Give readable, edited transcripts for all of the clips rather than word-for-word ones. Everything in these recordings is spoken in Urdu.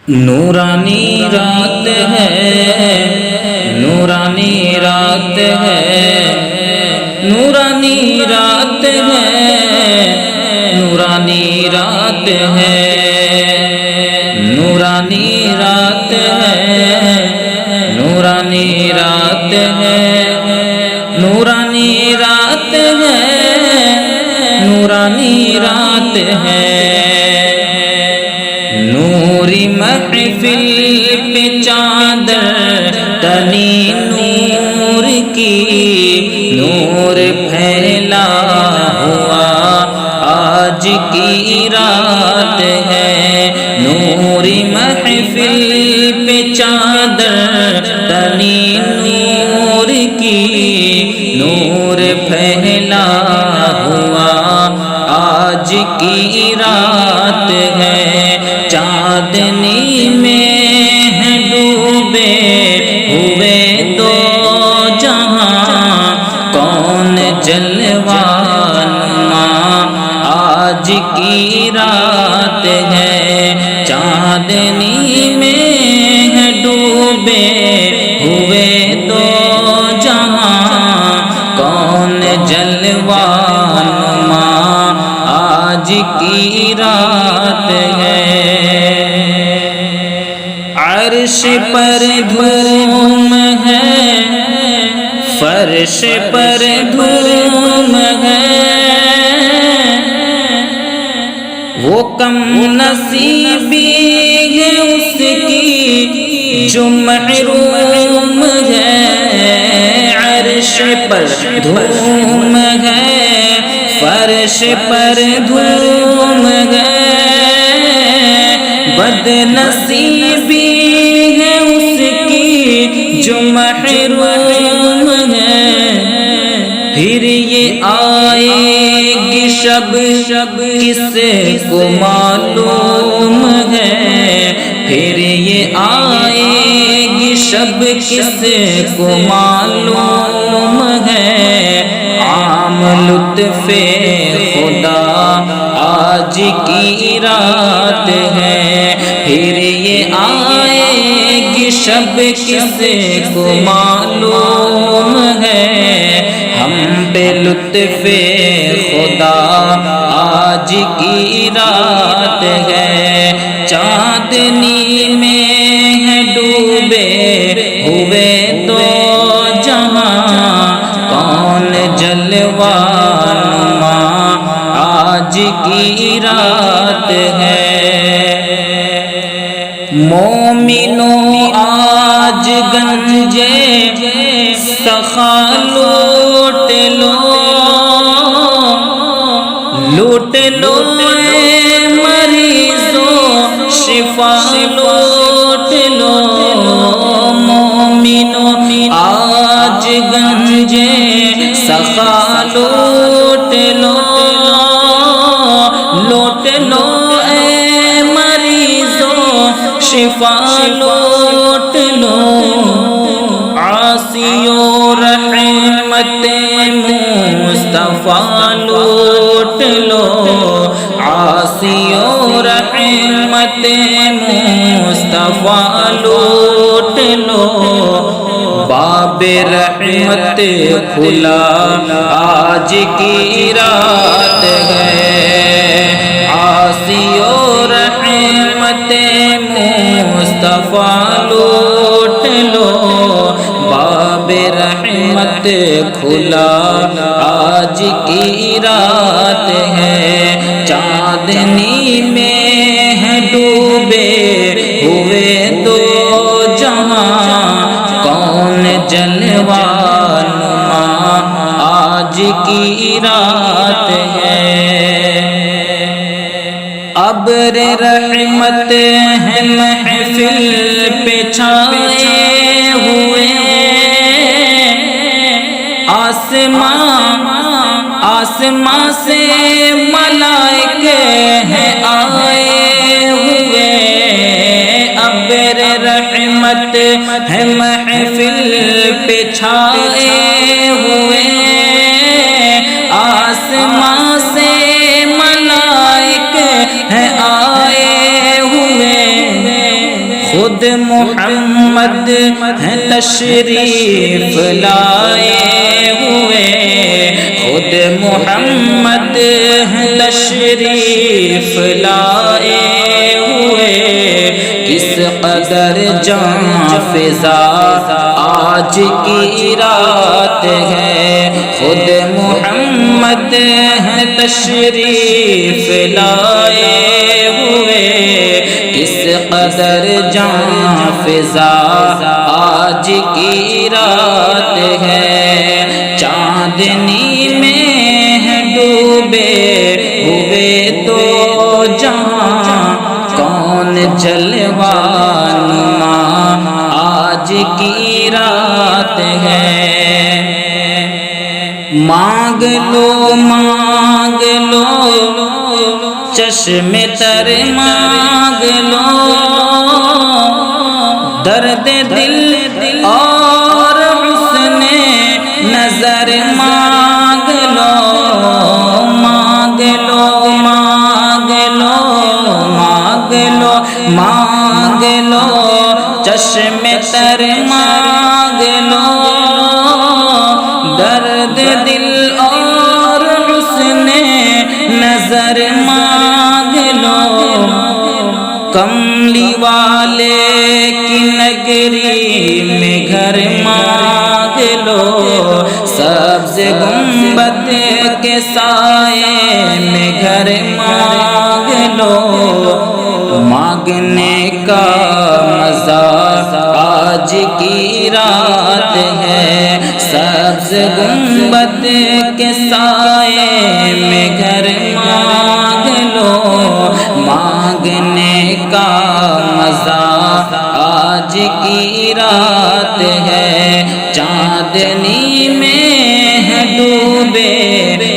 نورانی رات ہے، نورانی رات ہے، نورانی رات ہے، نورانی رات ہے، نورانی رات ہے، نورانی رات ہے، نورانی رات ہے، نورانی رات ہے، نوری محفل پہ چادر تنی نور کی، نور پھیلا ہوا آج کی رات ہے، نوری محفل پہ چادر تنی نور کی، نور پھیلا ہوا آج کی رات ہے، چاندنی میں ہے ڈوبے ہوئے دو جہاں، کون جلوہ نما آج کی رات ہے، چاندنی میں ہے ڈوبے ہوئے دو جہاں، کون جلوہ نما آج کی رات ہے، عرش پر دھوم ہے، فرش پر دھوم ہے، وہ کم نصیبی ہے اس کی جو محروم ہے، عرش پر دھوم ہے، فرش پر دھوم ہے، بد نصیبی ہے اس کی جو محروم ہے، پھر یہ آئے گی شب کس کو معلوم ہے، پھر یہ آئے گی شب کس کو معلوم ہے، عام لطف خدا آج کی رات ہے، پھر یہ آئے گی شب کس کو معلوم ہے، ہم پہ لطف خدا آج کی رات ہے، چاندنی میں ہے ڈوبے ہوئے دو جہاں، کون جلوہ نما آج کی رات ہے، مومنوں آج گنجے سخا لوٹ لو، لوٹ لو اے مریضوں شفا لوٹ لو، مومنوں آج گنجے سخا لوٹ لو، لوٹ لو اے مریضوں شفا لوٹ لو، عاصیوں رحمت مصطفیٰ لوٹ لو، عاصیوں رحمت مصطفیٰ لوٹ لو، باب رحمت کھلا آج کی رات ہے، عاصیوں رحمت مصطفیٰ لوٹ لو، باب رحمت کھلا آج کی رات ہے، چاندنی میں ہے ڈوبے ہوئے دو جہاں، کون جلوہ نما آج کی رات ہے، ابر رحمت ہے محفل پہ چھائے ہوئے، آسمان سے ملائکے ہیں آئے ہوئے، ابر رحمت ہے محفل پہ چھائے ہوئے، آسمان سے ملائکے ہیں آئے ہوئے، خود محمد ہیں تشریف لائے ہوئے، خود محمد ہیں تشریف لائے ہوئے، کس قدر جاں فضا آج کی رات ہے، خود محمد ہیں تشریف لائے ہوئے، کس قدر جاں فضا آج کی رات ہے، چاندنی میں ہے ڈوبے ہوئے دو جہاں، کون جلوہ نما آج کی رات ہے، مانگ لو مانگ لو چشم تر مانگ لو، درد دل اور حسن نظر مانگ لو، مانگ لو مانگ لو مانگ لو مانگ لو چشم تر مانگ لو، درد دل اور حسن نظر مانگ لو، کملی والے کی نگری میں گھر مانگ لو، سبز گنبد کے سائے میں گھر مانگ لو، مانگنے کا مزہ آج کی رات ہے، سبز گنبد کے سائے میں گھر مانگ لو، مانگنے کا مزہ آج کی رات ہے، چاندنی میں ہے ڈوبے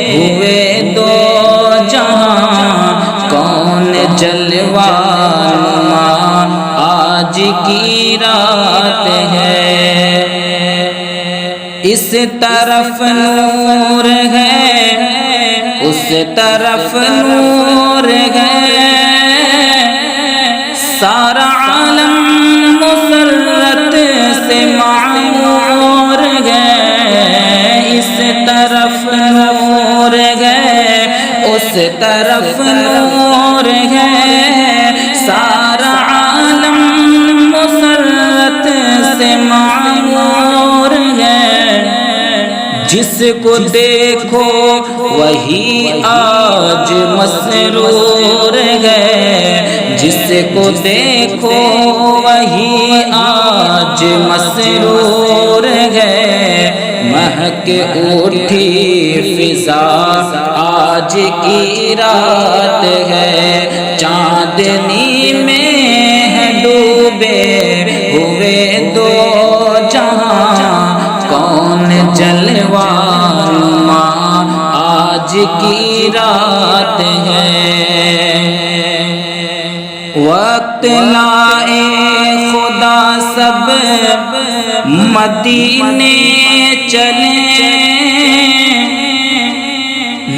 ہوئے دو جہاں، کون جلوہ نما آج کی رات ہے، اس طرف نور ہے اس طرف نور ہے، سارا عالم مسرت سے معمور ہے، اس طرف نور ہے اس طرف نور ہے، سارا عالم مسرت سے معمور ہے، جس کو دیکھو وہی آج مسرور ہے، جس کو دیکھو وہی آج مسرور ہے، مہک اٹھی فضا آج کی رات ہے، چاندنی میں ہے ڈوبے ہوئے دو جہاں، کون جلوہ نما آج کی رات ہے، وقت لائے خدا سب مدینے چلیں،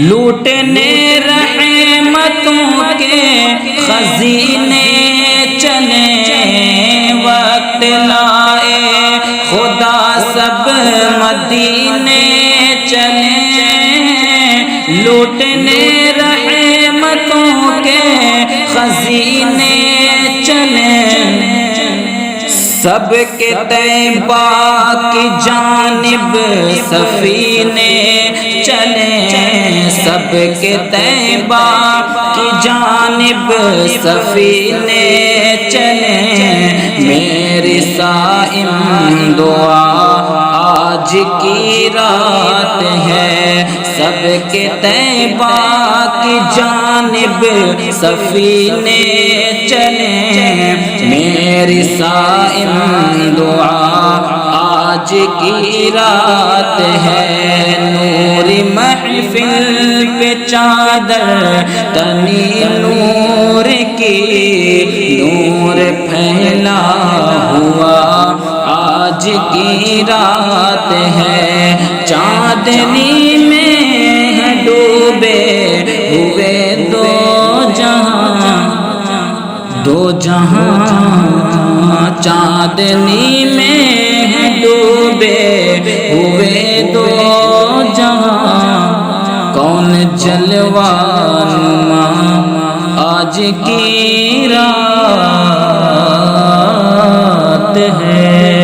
لوٹنے رحمتوں کے خزینے چلیں، وقت لائے خدا سب مدینے چلیں، لوٹنے رحمتوں کے خزینے چلیں، سب کے طیبہ کی جانب سفینے چلیں، سب کے طیبہ کی جانب سفینے چلیں، میری صائم دعا آج کی رات ہے، سب کے طیبہ کی جانب سفینے چلیں، میری صائم دعا آج کی رات ہے، نور محفل پہ چادر تنی نور کی، نور پھیلا ہوا آج کی رات ہے، چاندنی میں ہے ڈوبے ہوئے دو جہاں، دو جہاں چاندنی میں ڈوبے ہوئے دو جہاں، کون جلوہ نما آج کی رات ہے۔